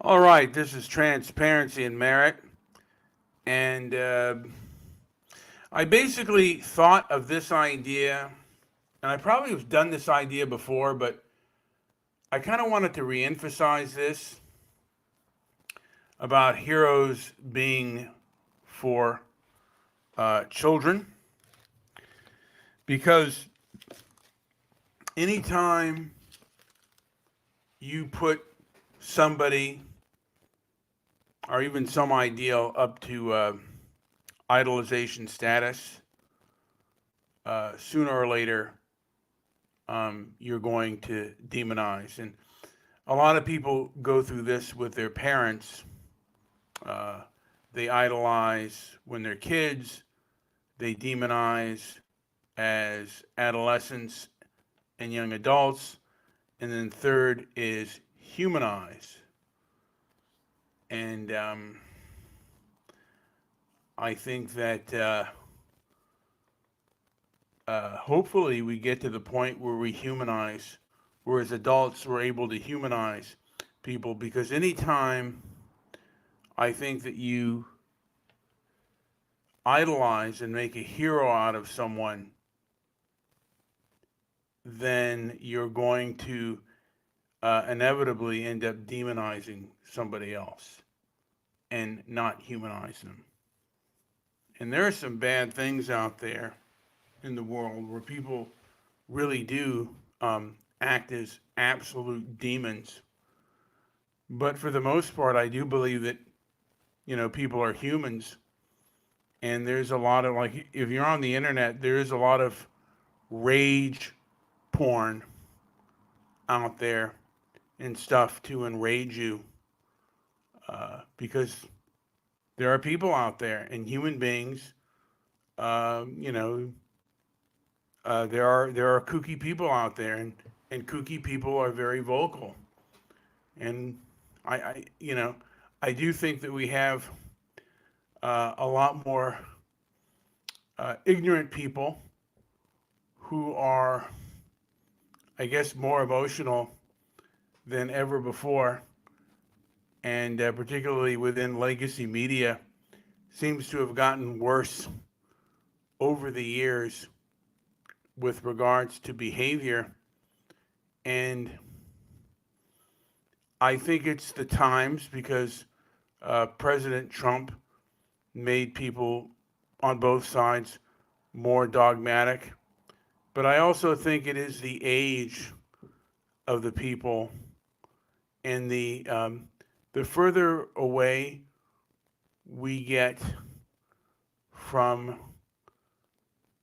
All right, this is Transparency and Merit. And I basically thought of this idea, and I probably have done this idea before, but I kind of wanted to reemphasize this about heroes being for children. Because anytime you put somebody or even some ideal up to idolization status, sooner or later you're going to demonize. And a lot of people go through this with their parents. Uh, they idolize when they're kids, they demonize as adolescents and young adults. And then third is humanize. And I think that hopefully we get to the point where we humanize, where as adults we're able to humanize people, because anytime I think that you idolize and make a hero out of someone, then you're going to inevitably end up demonizing somebody else and not humanize them. And there are some bad things out there in the world where people really do act as absolute demons. But for the most part, I do believe that, people are humans. And there's a lot of, like, if you're on the internet, there is a lot of rage porn out there and stuff to enrage you because there are people out there and human beings, uh, you know, there are kooky people out there, and kooky people are very vocal. And I do think that we have a lot more ignorant people who are, I guess, more emotional than ever before, and particularly within legacy media, seems to have gotten worse over the years with regards to behavior. And I think it's the times because President Trump made people on both sides more dogmatic. But I also think it is the age of the people and the further away we get from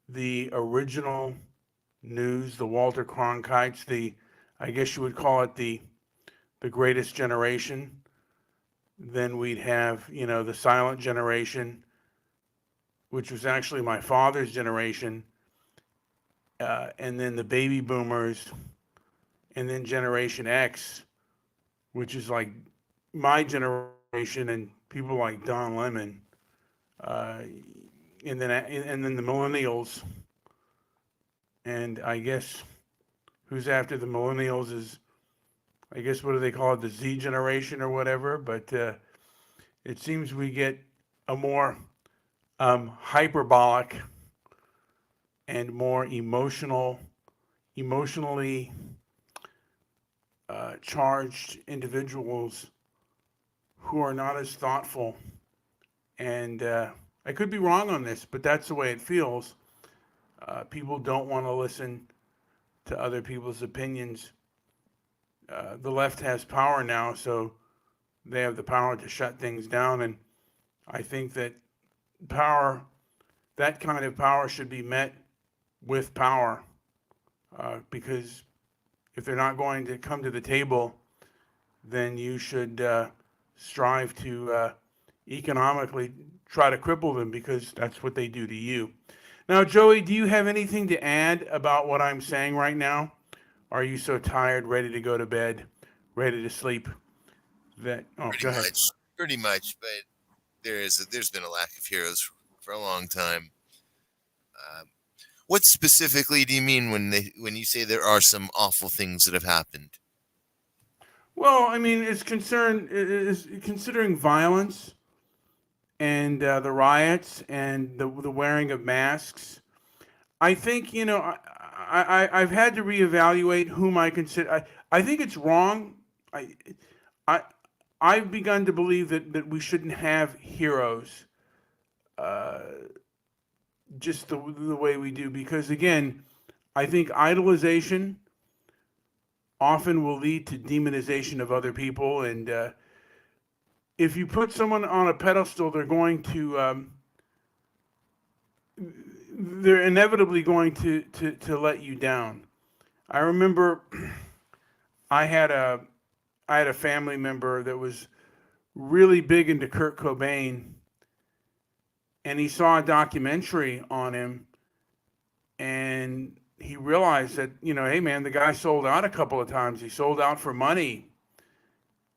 the original news, the Walter Cronkites, the I guess you would call it the greatest generation. Then we'd have, the silent generation, which was actually my father's generation, and then the baby boomers, and then Generation X, which is like my generation and people like Don Lemon, uh, and then the millennials, and I guess who's after the millennials is, I guess, what do they call it, the Z generation or whatever. But it seems we get a more hyperbolic and more emotionally charged individuals who are not as thoughtful. And I could be wrong on this, but that's the way it feels. People don't want to listen to other people's opinions. The left has power now, so they have the power to shut things down. And I think that power, that kind of power, should be met with power because if they're not going to come to the table, then you should strive to economically try to cripple them because that's what they do to you. Now, Joey, do you have anything to add about what I'm saying right now? Are you so tired, ready to go to bed, ready to sleep? Pretty Go ahead. much, pretty much. But there's been a lack of heroes for a long time. Um, what specifically do you mean when you say there are some awful things that have happened? Well, I mean, it's concerned is considering violence and the riots and the wearing of masks. I think I've had to reevaluate whom I consider. I think it's wrong. I I I've begun to believe that we shouldn't have heroes uh, just the way we do because again, I think idolization often will lead to demonization of other people, and if you put someone on a pedestal, they're inevitably going to let you down. I remember I had a I had a family member that was really big into Kurt Cobain, and he saw a documentary on him, and he realized that hey man, the guy sold out a couple of times. He sold out for money,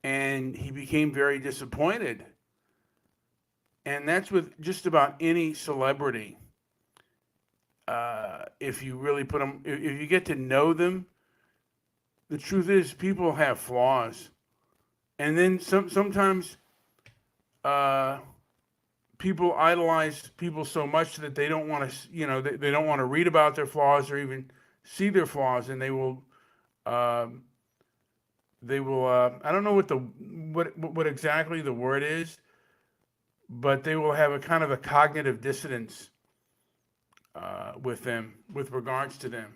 and he became very disappointed. And that's with just about any celebrity. If you really put them, if you get to know them, the truth is people have flaws, and then sometimes uh, people idolize people so much that they don't want to, they don't want to read about their flaws or even see their flaws, and um, they will. I don't know what exactly the word is, but they will have a kind of a cognitive dissonance with them, with regards to them.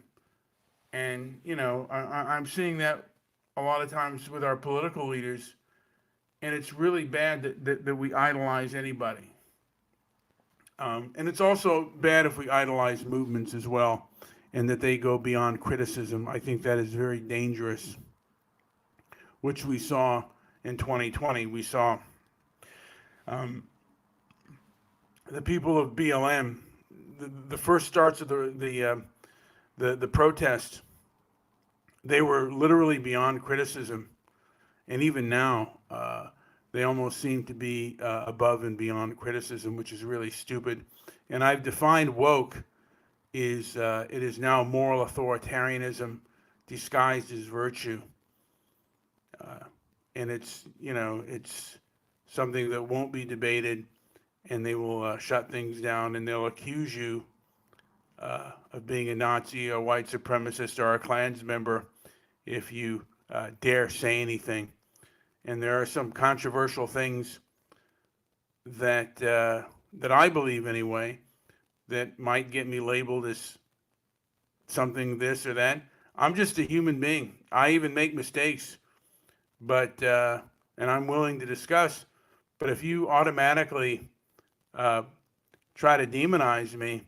And I'm seeing that a lot of times with our political leaders, and it's really bad that we idolize anybody. And it's also bad if we idolize movements as well, and that they go beyond criticism. I think that is very dangerous, which we saw in 2020. We saw um, the people of BLM, the first starts of the protest. They were literally beyond criticism, and even now, they almost seem to be above and beyond criticism, which is really stupid. And I've defined woke is it is now moral authoritarianism disguised as virtue, uh, and it's something that won't be debated, and they will shut things down, and they'll accuse you of being a Nazi, a white supremacist, or a Klans member if you dare say anything. And there are some controversial things that I believe anyway that might get me labeled as something this or that. I'm just a human being. I even make mistakes, but and I'm willing to discuss. But if you automatically uh, try to demonize me,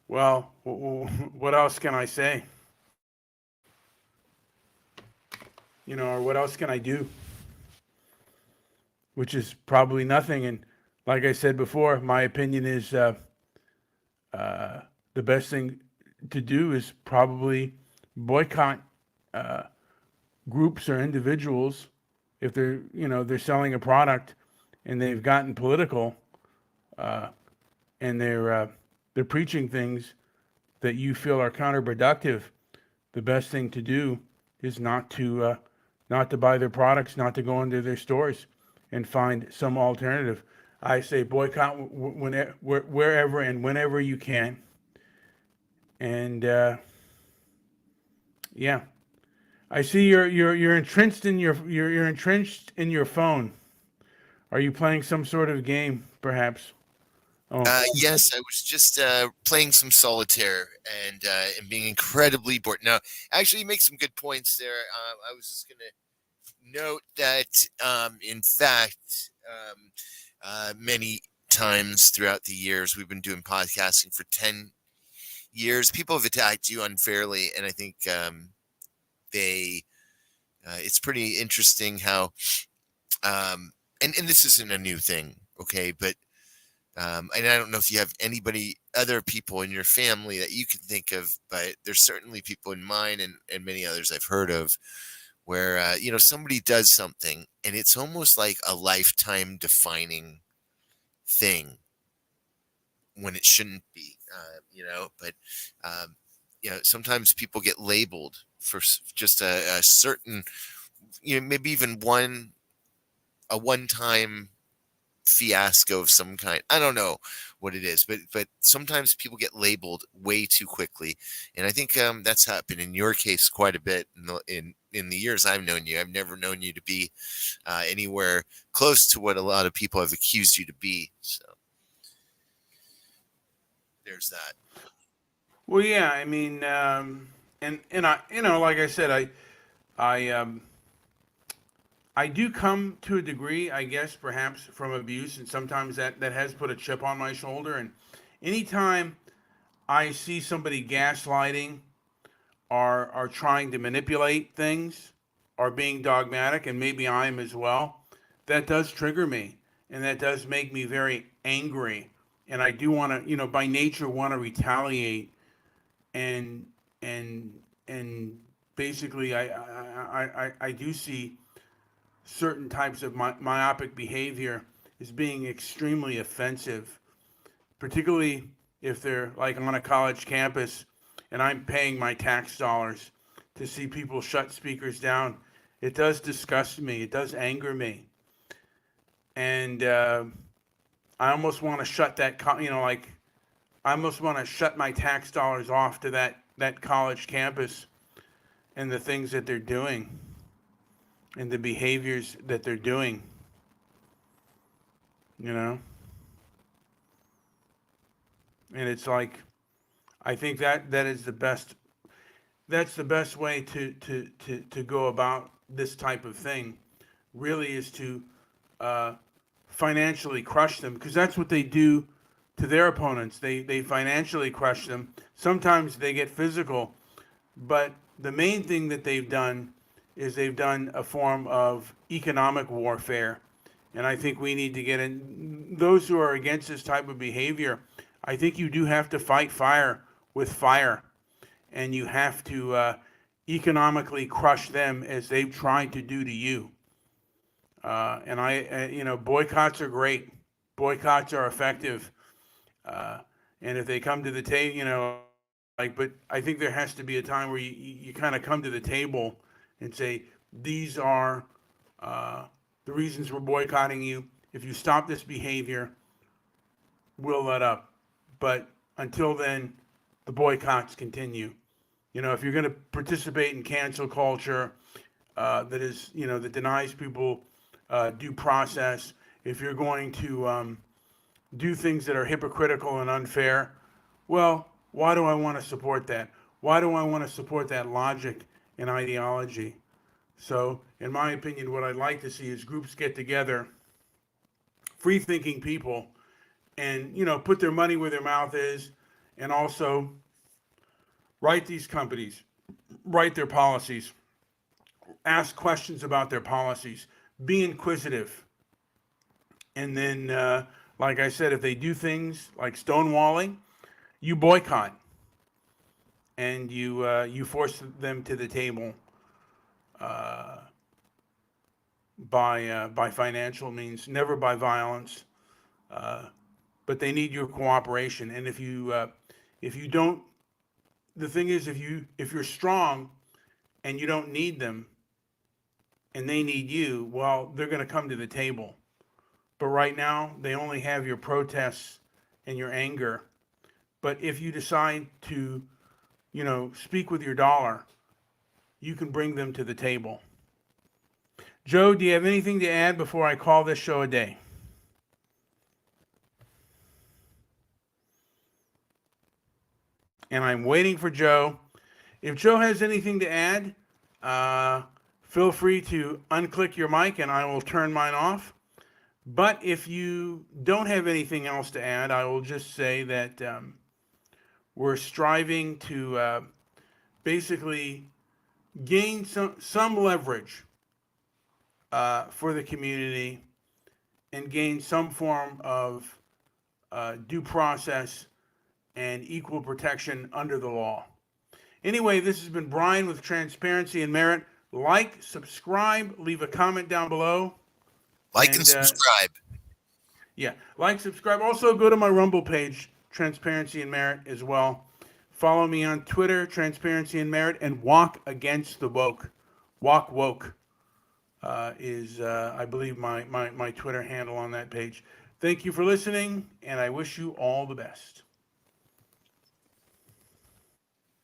well, what else can I say? Or what else can I do? Which is probably nothing. And like I said before, my opinion is uh, the best thing to do is probably boycott uh, groups or individuals if they're selling a product and they've gotten political uh, and they're preaching things that you feel are counterproductive. The best thing to do is not to buy their products, not to go into their stores, and find some alternative. I say boycott wherever and whenever you can. And yeah, I see you're entrenched in you're entrenched in your phone. Are you playing some sort of game, perhaps? Oh, Yes, I was just playing some solitaire and being incredibly bored. Now, actually, you make some good points there. I was just going to note that, in fact, many times throughout the years, we've been doing podcasting for 10 years. People have attacked you unfairly, and I think they. It's pretty interesting how, and this isn't a new thing, okay, but and I don't know if you have anybody, other people in your family that you can think of, but there's certainly people in mine and many others I've heard of where, somebody does something and it's almost like a lifetime defining thing when it shouldn't be, but, sometimes people get labeled for just a certain maybe even a one-time fiasco of some kind. I don't know what it is, but sometimes people get labeled way too quickly, and I think that's happened in your case quite a bit in the years I've known you. I've never known you to be anywhere close to what a lot of people have accused you to be. So there's that. Well, yeah, I mean, and I, like I said, I I do come to a degree, I guess, perhaps from abuse, and sometimes that has put a chip on my shoulder. And anytime I see somebody gaslighting or trying to manipulate things or being dogmatic, and maybe I am as well, that does trigger me, and that does make me very angry. And I do want to, by nature, want to retaliate and and and basically, I do see certain types of myopic behavior as being extremely offensive, particularly if they're like on a college campus and I'm paying my tax dollars to see people shut speakers down. It does disgust me. It does anger me. And I almost want to shut that, like I almost want to shut my tax dollars off to that college campus and the things that they're doing and the behaviors that they're doing, you know? And it's like, I think that is the best, that's the best way to go about this type of thing, really, is to uh, financially crush them, because that's what they do to their opponents. They financially crush them. Sometimes they get physical, but the main thing that they've done is they've done a form of economic warfare. And I think we need to get in. Those who are against this type of behavior, I think you do have to fight fire with fire. And you have to economically crush them as they've tried to do to you. Boycotts are great. Boycotts are effective. And if they come to the table, but I think there has to be a time where you kind of come to the table and say, these are the reasons we're boycotting you. If you stop this behavior, we'll let up. But until then, the boycotts continue. If you're going to participate in cancel culture that is, that denies people due process, if you're going to do things that are hypocritical and unfair, well, why do I want to support that? Why do I want to support that logic and ideology? So, in my opinion, what I'd like to see is groups get together, free thinking people, and, put their money where their mouth is, and also write these companies, write their policies, ask questions about their policies, be inquisitive. And then, like I said, if they do things like stonewalling, you boycott and you force them to the table by financial means, never by violence. But they need your cooperation. And if you don't, the thing is, if you're strong and you don't need them, and they need you, well, they're going to come to the table. But right now, they only have your protests and your anger. But if you decide to, speak with your dollar, you can bring them to the table. Joe, do you have anything to add before I call this show a day? And I'm waiting for Joe. If Joe has anything to add, feel free to unclick your mic and I will turn mine off. But if you don't have anything else to add, I will just say that we're striving to basically gain some leverage for the community and gain some form of due process and equal protection under the law. Anyway, this has been Brian with Transparency and Merit. Like, subscribe, leave a comment down below. Like and subscribe. Yeah, like, subscribe. Also, go to my Rumble page, Transparency and Merit, as well. Follow me on Twitter, Transparency and Merit, and walk against the woke. Walk woke. is, I believe, my Twitter handle on that page. Thank you for listening, and I wish you all the best.